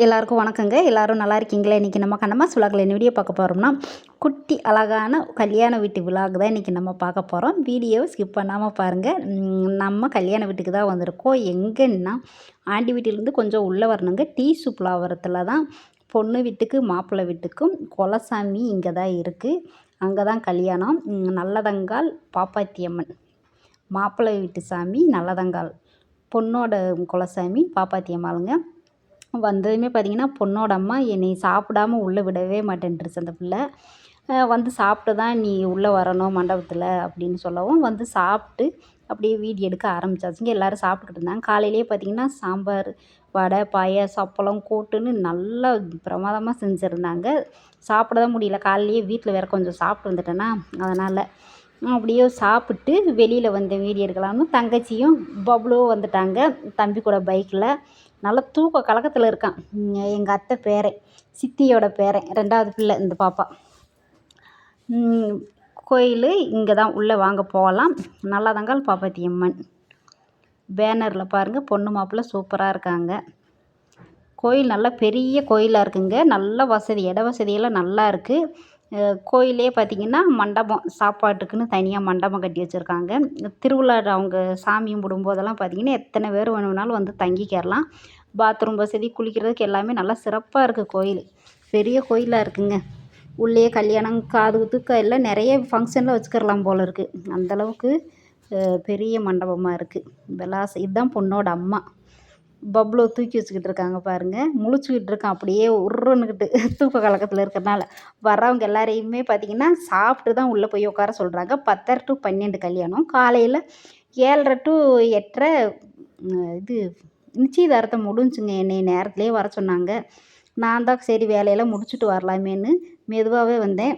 எல்லாருக்கும் வணக்கங்க. எல்லாரும் நல்லா இருக்கீங்களா? இன்றைக்கி நம்ம கண்ணம்மா சுலாக்கில் என்ன வீடியோ பார்க்க போகிறோம்னா, குட்டி அழகான கல்யாண வீட்டு விலாக் தான் இன்றைக்கி நம்ம பார்க்க போகிறோம். வீடியோவை ஸ்கிப் பண்ணாமல் பாருங்கள். நம்ம கல்யாண வீட்டுக்கு தான் வந்திருக்கோம். எங்கன்னா ஆண்டி வீட்டிலேருந்து கொஞ்சம் உள்ளே வரணுங்க. டீ சுப்லாவரத்தில் தான் பொண்ணு வீட்டுக்கு மாப்பிள்ளை வீட்டுக்கும் குலசாமி இங்கே தான் இருக்குது. அங்கே தான் கல்யாணம். நல்லதங்கால் பாப்பாத்தியம்மன். மாப்பிள்ளை வீட்டு சாமி நல்லதங்கால், பொண்ணோட குலசாமி பாப்பாத்தியம்மாளுங்க. வந்ததுமே பார்த்திங்கன்னா பொண்ணோட அம்மா என்னை சாப்பிடாம உள்ளே விடவே மாட்டேன்ருச்சு அந்த பிள்ளை. வந்து சாப்பிட்டு தான் நீ உள்ளே வரணும் மண்டபத்தில் அப்படின்னு சொல்லவும் வந்து சாப்பிட்டு அப்படியே வீடியோ எடுக்க ஆரம்பித்தாச்சுங்க. எல்லோரும் சாப்பிட்டுக்கிட்டு இருந்தாங்க. காலையிலேயே பார்த்திங்கன்னா சாம்பார், வடை, பாயாசம், அப்பளம், கூட்டுன்னு நல்லா பிரமாதமாக செஞ்சுருந்தாங்க. சாப்பிட தான் முடியல. காலையிலேயே வீட்டில் வேறு கொஞ்சம் சாப்பிட்டு வந்துட்டேன்னா அதனால் அப்படியே சாப்பிட்டு வெளியில் வந்தேன் வீடியோ எடுக்கலாம்னு. தங்கச்சியும் பப்ளுவும் வந்துட்டாங்க தம்பி கூட பைக்கில். நல்லா தூக்க கலக்கத்தில் இருக்கான். எங்கள் அத்தை பேரன், சித்தியோட பேரன், 2வது பிள்ளை இந்த பாப்பா. கோயில் இங்கே தான், உள்ளே வாங்க போகலாம். நல்லதங்கால் பாப்பாத்தியம்மன். பேனரில் பாருங்கள் பொண்ணு மாப்பிள்ளை சூப்பராக இருக்காங்க. கோயில் நல்லா பெரிய கோயிலாக இருக்குங்க. நல்ல வசதி, இட வசதியெல்லாம் நல்லா இருக்குது. கோயிலே பார்த்திங்கன்னா மண்டபம், சாப்பாட்டுக்குன்னு தனியாக மண்டபம் கட்டி வச்சுருக்காங்க. திருவிழா அவங்க சாமி கும்பிடும்போதெல்லாம் பார்த்திங்கன்னா எத்தனை பேர் வேணும்னாலும் வந்து தங்கிக்கிறலாம். பாத்ரூம் வசதி, குளிக்கிறதுக்கு எல்லாமே நல்லா சிறப்பாக இருக்குது கோயில். பெரிய கோயிலாக இருக்குங்க. உள்ளே கல்யாணம், காது குத்து எல்லாம் நிறைய ஃபங்க்ஷனில் வச்சுக்கிறலாம் போல் இருக்குது. அந்தளவுக்கு பெரிய மண்டபமாக இருக்குது. இதுதான் பொண்ணோட அம்மா. பப்ளோ தூக்கி வச்சுக்கிட்டு இருக்காங்க பாருங்கள். முழிச்சுக்கிட்டு இருக்கான் அப்படியே உருன்னுக்கிட்டு தூக்க கலக்கத்தில் இருக்கிறனால. வர்றவங்க எல்லாரையுமே பார்த்திங்கன்னா சாப்பிட்டு தான் உள்ளே போய் உட்கார சொல்கிறாங்க. 10:30 to 12 கல்யாணம். காலையில் 7:30 to 8:30 இது நிச்சயதார்த்தம் முடிஞ்சுங்க. என்னை நேரத்துலேயே வர சொன்னாங்க. நான் தான் சரி வேலையெல்லாம் முடிச்சுட்டு வரலாமேன்னு மெதுவாகவே வந்தேன்.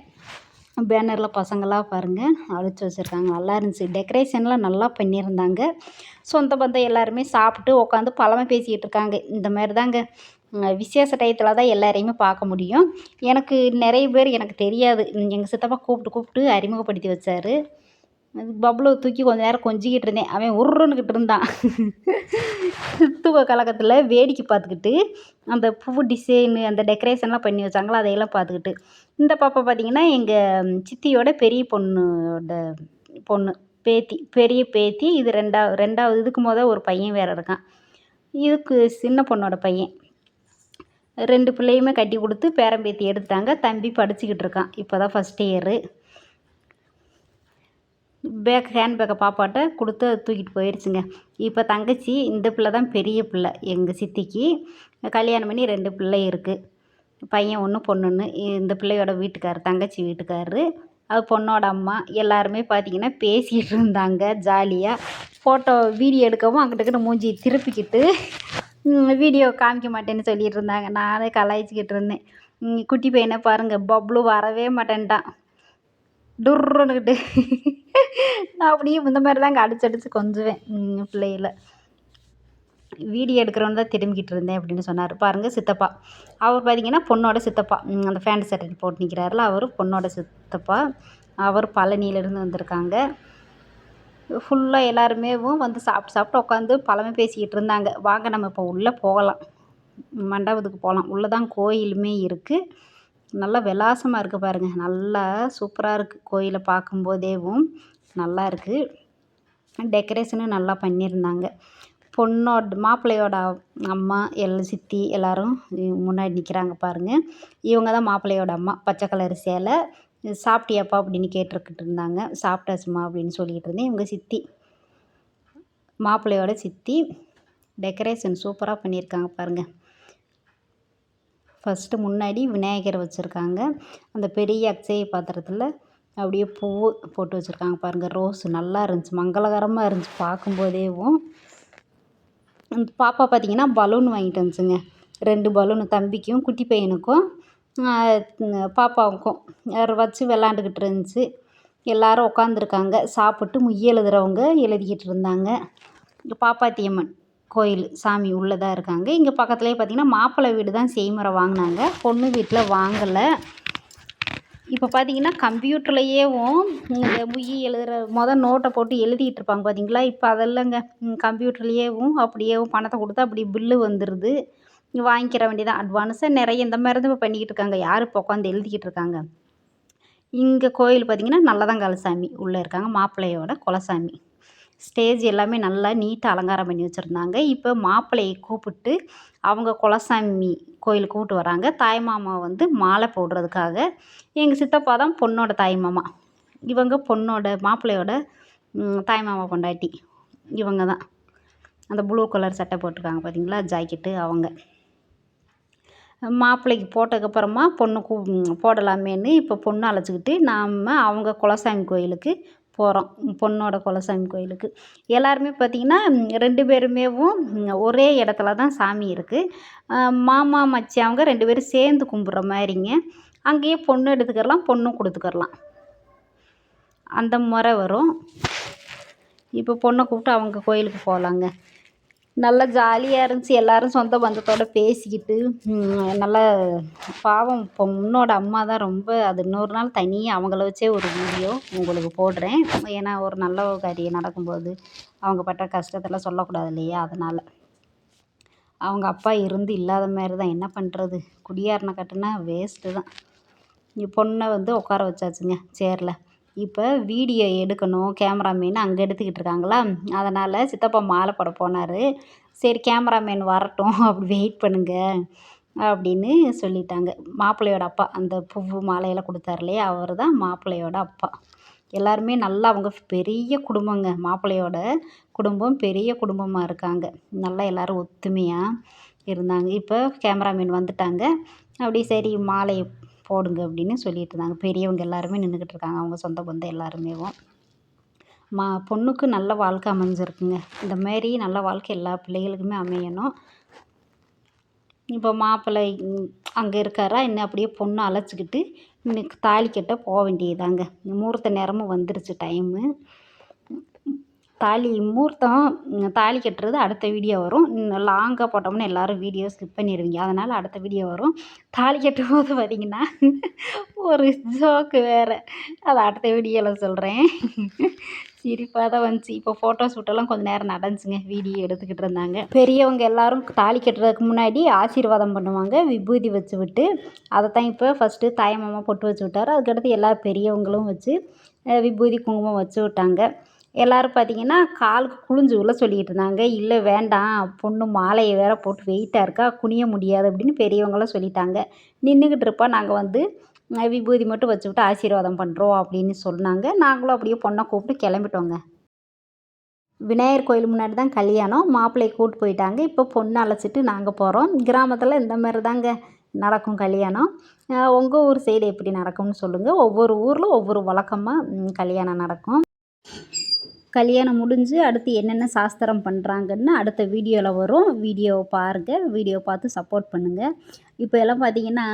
பேனரில் பசங்களாக பாருங்கள் அழிச்சு வச்சுருக்காங்க. நல்லா இருந்துச்சு. டெக்கரேஷன்லாம் நல்லா பண்ணியிருந்தாங்க. சொந்த பந்தம் எல்லாருமே சாப்பிட்டு உட்காந்து பழமை பேசிக்கிட்டு இருக்காங்க. இந்த மாதிரி தாங்க விசேஷ டயத்தில் தான் எல்லாரையுமே பார்க்க முடியும். எனக்கு நிறைய பேர் எனக்கு தெரியாது. எங்கள் சித்தப்பா கூப்பிட்டு அறிமுகப்படுத்தி வச்சார். பப்ளு தூக்கி கொஞ்சம் நேரம் கொஞ்சிக்கிட்டு இருந்தேன். அவன் உருன்னுக்கிட்டு இருந்தான். தூக்க கலக்கத்தில் வேடிக்கை பார்த்துக்கிட்டு அந்த பூ டிசைனு அந்த டெக்கரேஷன்லாம் பண்ணி வச்சாங்களோ அதையெல்லாம் பார்த்துக்கிட்டு. இந்த பாப்பா பார்த்திங்கன்னா எங்கள் சித்தியோட பெரிய பொண்ணு பேத்தி, பெரிய பேத்தி. இது 2வது. இதுக்கு ஒரு பையன் வேறு இருக்கான். இதுக்கு சின்ன பொண்ணோட பையன். 2 பிள்ளையுமே கட்டி கொடுத்து பேரம்பேத்தி எடுத்துட்டாங்க. தம்பி படிச்சுக்கிட்டு இருக்கான். இப்போ தான் ஃபஸ்ட் இயரு. ஹேண்ட்பேக்கை பாப்பாட்ட கொடுத்து அது தூக்கிட்டு போயிடுச்சுங்க. இப்போ தங்கச்சி, இந்த பிள்ளை தான் பெரிய பிள்ளை எங்கள் சித்திக்கு. கல்யாணம் பண்ணி 2 பிள்ளை இருக்குது. பையன் 1 பொண்ணு 1. இந்த பிள்ளையோட வீட்டுக்காரர், தங்கச்சி வீட்டுக்காரரு, அது பொண்ணோட அம்மா. எல்லாருமே பார்த்திங்கன்னா பேசிகிட்டு இருந்தாங்க ஜாலியாக. வீடியோ எடுக்கவும் அங்கிட்டு மூஞ்சி திருப்பிக்கிட்டு வீடியோ காமிக்க மாட்டேன்னு சொல்லிகிட்டு இருந்தாங்க. நானே கலாய்ச்சிக்கிட்டு இருந்தேன். குட்டி பையனை பாருங்கள், பப்ளு வரவே மாட்டேன்ட்டான். டுர்ருன்னுக்கிட்டு நான் அப்படியே இந்த மாதிரி தாங்க அடிச்சு கொஞ்சுவேன் பிள்ளைகள. வீடியோ எடுக்கிறவன் தான் திரும்பிக்கிட்டு இருந்தேன் அப்படின்னு சொன்னார். பாருங்கள் சித்தப்பா, அவர் பார்த்திங்கன்னா பொண்ணோட சித்தப்பா. அந்த ஃபேண்ட் சட்டை போட்டு நிற்கிறாருல அவர் பொண்ணோட சித்தப்பா. அவர் பழனியிலேருந்து வந்திருக்காங்க. ஃபுல்லாக எல்லாருமே வந்து சாப்பிட்டு உட்காந்து பழமை பேசிக்கிட்டு இருந்தாங்க. வாங்க நம்ம இப்போ உள்ளே போகலாம், மண்டபத்துக்கு போகலாம். உள்ளே தான் கோயிலுமே இருக்குது. நல்லா விலாசமாக இருக்குது பாருங்கள். நல்லா சூப்பராக இருக்குது. கோயிலை பார்க்கும்போதேவும் நல்லா இருக்குது. டெக்கரேஷனும் நல்லா பண்ணியிருந்தாங்க. மாப்பிள்ளையோட அம்மா, சித்தி எல்லோரும் முன்னாடி நிற்கிறாங்க பாருங்கள். இவங்க தான் மாப்பிள்ளையோட அம்மா. பச்சை கலர் சேலை. சாப்பிட்டியாப்பா அப்படின்னு கேட்டுக்கிட்டு இருந்தாங்க. சாப்பிட்டாச்சுமா அப்படின்னு சொல்லிக்கிட்டு இருந்தேன். இவங்க சித்தி, மாப்பிள்ளையோட சித்தி. டெக்கரேஷன் சூப்பராக பண்ணியிருக்காங்க பாருங்கள். ஃபஸ்ட்டு முன்னாடி விநாயகர் வச்சுருக்காங்க. அந்த பெரிய அக்ஷய பாத்திரத்தில் அப்படியே பூ போட்டு வச்சுருக்காங்க பாருங்கள். ரோஸ் நல்லா இருந்துச்சு, மங்களகரமாக இருந்துச்சு பார்க்கும்போதேவும். பாப்பா பார்த்திங்கன்னா பலூன் வாங்கிட்டு வந்துச்சுங்க. 2 பலூனு, தம்பிக்கும் குட்டி பையனுக்கும் பாப்பாவுக்கும் வச்சு விளாண்டுக்கிட்டு இருந்துச்சு. எல்லோரும் உட்காந்துருக்காங்க. சாப்பிட்டு முய்ய எழுதுகிறவங்க எழுதிக்கிட்டு இருந்தாங்க. பாப்பாத்தியம்மன் கோயில் சாமி உள்ளே தான் இருக்காங்க. இங்கே பக்கத்துலேயே பார்த்திங்கன்னா மாப்பிள்ளை வீடு தான் செய்முறை வாங்கினாங்க. பொண்ணு வீட்டில் வாங்கலை. இப்போ பார்த்திங்கன்னா கம்ப்யூட்டர்லேயேவும் இந்த முய் எழுதுகிற நோட்டை போட்டு எழுதிக்கிட்டு இருப்பாங்க பார்த்திங்களா. இப்போ அதெல்லாங்க கம்ப்யூட்டர்லேயேவும் அப்படியேவும் பணத்தை கொடுத்தா அப்படி பில்லு வந்துடுது. வாங்கிக்கிற வேண்டியதான். அட்வான்ஸாக நிறைய இந்த மாதிரி தான் இப்போ பண்ணிக்கிட்டு இருக்காங்க. யார் இப்போ உட்காந்து எழுதிக்கிட்டு இருக்காங்க. இங்கே கோயில் பார்த்திங்கன்னா நல்லதங்கால் சாமி உள்ளே இருக்காங்க. மாப்பிள்ளையோட குலசாமி. ஸ்டேஜ் எல்லாமே நல்லா நீட்டாக அலங்காரம் பண்ணி வச்சுருந்தாங்க. இப்போ மாப்பிள்ளையை கூப்பிட்டு அவங்க குலசாமி கோயிலுக்கு கூப்பிட்டு வராங்க. தாய்மாமா வந்து மாலை போடுறதுக்காக. எங்கள் சித்தப்பா தான் பொண்ணோட தாய்மாமா. இவங்க பொண்ணோட மாப்பிள்ளையோட தாய்மாமா பொண்டாட்டி. இவங்க தான் அந்த ப்ளூ கலர் சட்டை போட்டிருக்காங்க பார்த்தீங்களா, ஜாக்கெட்டு அவங்க. மாப்பிள்ளைக்கு போட்டதுக்கப்புறமா பொண்ணு போடலாமேன்னு இப்போ பொண்ணு அழைச்சிக்கிட்டு நாம் அவங்க குலசாமி கோயிலுக்கு போகிறோம். பொண்ணோட குலசாமி கோயிலுக்கு எல்லாருமே பார்த்திங்கன்னா 2 பேருமேவும் ஒரே இடத்துல தான் சாமி இருக்குது. மாமா மச்சி அவங்க 2 பேரும் சேர்ந்து கும்பிட்ற மாதிரிங்க. அங்கேயே பொண்ணு எடுத்துக்கிறலாம், பொண்ணும் கொடுத்துக்கிறலாம். அந்த முறை வரும். இப்போ பொண்ணை கூப்பிட்டு அவங்க கோயிலுக்கு போகலாங்க. நல்லா ஜாலியாக இருந்துச்சு. எல்லோரும் சொந்த பந்தத்தோடு பேசிக்கிட்டு நல்லா பாவம் பொண்ணோட அம்மா தான் ரொம்ப அது இன்னொரு நாள் தனியாக அவங்கள வச்சே ஒரு வீடியோ உங்களுக்கு போடுறேன். ஏன்னா ஒரு நல்ல காரியம் நடக்கும்போது அவங்க பட்ட கஷ்டத்தெல்லாம் சொல்லக்கூடாது இல்லையா, அதனால். அவங்க அப்பா இருந்து இல்லாத மாதிரி தான், என்ன பண்ணுறது, குடியாரனை கட்டுனா வேஸ்ட்டு தான். பொண்ணை வந்து உட்கார வச்சாச்சுங்க சேரில். இப்போ வீடியோ எடுக்கணும், கேமராமேன் அங்கே எடுத்துக்கிட்டு இருக்காங்களா, அதனால் சித்தப்பா மாலை போட போனார். சரி கேமராமேன் வரட்டும், அப்படி வெயிட் பண்ணுங்க அப்படின்னு சொல்லிட்டாங்க. மாப்பிள்ளையோட அப்பா அந்த பூவு மாலையெல்லாம் கொடுத்தாரு இல்லையா, அவர் தான் மாப்பிள்ளையோட அப்பா. எல்லாருமே நல்லா அவங்க பெரிய குடும்பங்க. மாப்பிள்ளையோட குடும்பம் பெரிய குடும்பமாக இருக்காங்க. நல்லா எல்லோரும் ஒத்துமையாக இருந்தாங்க. இப்போ கேமராமேன் வந்துட்டாங்க. அப்படி சரி மாலையை போடுங்க அப்படின்னு சொல்லிட்டு இருந்தாங்க. பெரியவங்க எல்லாருமே நின்றுக்கிட்டு இருக்காங்க, அவங்க சொந்த பந்தம் எல்லாருமேவும். பொண்ணுக்கு நல்ல வாழ்க்கை அமைஞ்சிருக்குங்க. இந்த மாதிரி நல்ல வாழ்க்கை எல்லா பிள்ளைகளுக்குமே அமையணும். இப்போ மாப்பிள்ளை அங்கே இருக்காரா, இன்னும் அப்படியே பொண்ணு அழைச்சிக்கிட்டு இன்னைக்கு தாலி கட்ட போக வேண்டியதாங்க. முகூர்த்த நேரமும் வந்துருச்சு டைமு. தாலி கட்டுறது அடுத்த வீடியோ வரும். லாங்காக போட்டோம்னா எல்லோரும் வீடியோ ஸ்கிப் பண்ணிடுவீங்க, அதனால் அடுத்த வீடியோ வரும். தாலி கட்டும்போது பார்த்திங்கன்னா ஒரு ஜோக்கு வேறு, அதை அடுத்த வீடியோவில் சொல்கிறேன். சிரிப்பாக தான் வந்துச்சு. இப்போ ஃபோட்டோ ஷூட்டெல்லாம் கொஞ்சம் நேரம் நடந்துச்சுங்க. வீடியோ எடுத்துக்கிட்டு இருந்தாங்க. பெரியவங்க எல்லோரும் தாலி கட்டுறதுக்கு முன்னாடி ஆசீர்வாதம் பண்ணுவாங்க, விபூதி வச்சு விட்டு. அதை தான் இப்போ ஃபஸ்ட்டு தாய்மாமா பொட்டு வச்சு விட்டார். அதுக்கடுத்து எல்லா பெரியவங்களும் வச்சு விபூதி குங்குமம் வச்சு விட்டாங்க. எல்லோரும் பார்த்திங்கன்னா காலுக்கு குனிஞ்சு விழ சொல்லிக்கிட்டு இருந்தாங்க. இல்லை வேண்டாம், பொண்ணு மாலையை வேற போட்டு வெயிட்டாக இருக்கா, குனிய முடியாது அப்படின்னு பெரியவங்களாம் சொல்லிட்டாங்க. நின்றுக்கிட்டு இருப்பா, நாங்கள் வந்து விபூதி மட்டும் வச்சு விட்டு ஆசீர்வாதம் பண்ணுறோம் அப்படின்னு சொன்னாங்க. நாங்களும் அப்படியே பொண்ணை கூப்பிட்டு கிளம்பிட்டோங்க. விநாயகர் கோயில் முன்னாடி தான் கல்யாணம். மாப்பிள்ளையை கூப்பிட்டு போயிட்டாங்க. இப்போ பொண்ணை அழைச்சிட்டு நாங்கள் போகிறோம். கிராமத்தில் இந்த மாதிரி தாங்க நடக்கும் கல்யாணம். உங்கள் ஊர் சைடு எப்படி நடக்கும்னு சொல்லுங்கள். ஒவ்வொரு ஊரில் ஒவ்வொரு வழக்கமாக கல்யாணம் நடக்கும். கல்யாணம் முடிஞ்சு அடுத்து என்னென்ன சாஸ்திரம் பண்ணுறாங்கன்னு அடுத்த வீடியோவில் வரும். வீடியோவை பாருங்கள், வீடியோ பார்த்து சப்போர்ட் பண்ணுங்கள். இப்போ எல்லாம் பார்த்திங்கன்னா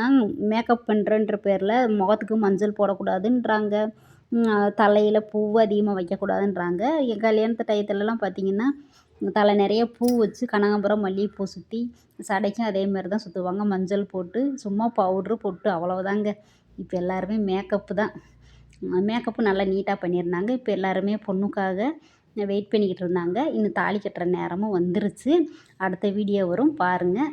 மேக்கப் பண்ணுறன்ற பேரில் முகத்துக்கு மஞ்சள் போடக்கூடாதுன்றாங்க, தலையில் பூ அதிகமாக வைக்கக்கூடாதுன்றாங்க. என் கல்யாணத்து டயத்துலலாம் பார்த்திங்கன்னா தலை நிறைய பூ வச்சு கனகாம்பரம் மல்லிகைப்பூ சுற்றி, சடைக்கும் அதே மாதிரி தான் சுற்றுவாங்க, மஞ்சள் போட்டு சும்மா பவுட்ரு போட்டு அவ்வளவுதாங்க. இப்போ எல்லாருமே மேக்கப்பு தான். மேக்கப்பு நல்லா நீட்டாக பண்ணியிருந்தாங்க. இப்போ எல்லாருமே பொண்ணுக்காக வெயிட் பண்ணிக்கிட்டு இருந்தாங்க. இன்னும் தாலி கட்டுற நேரமும் வந்துருச்சு. அடுத்த வீடியோ வரும் பாருங்கள்.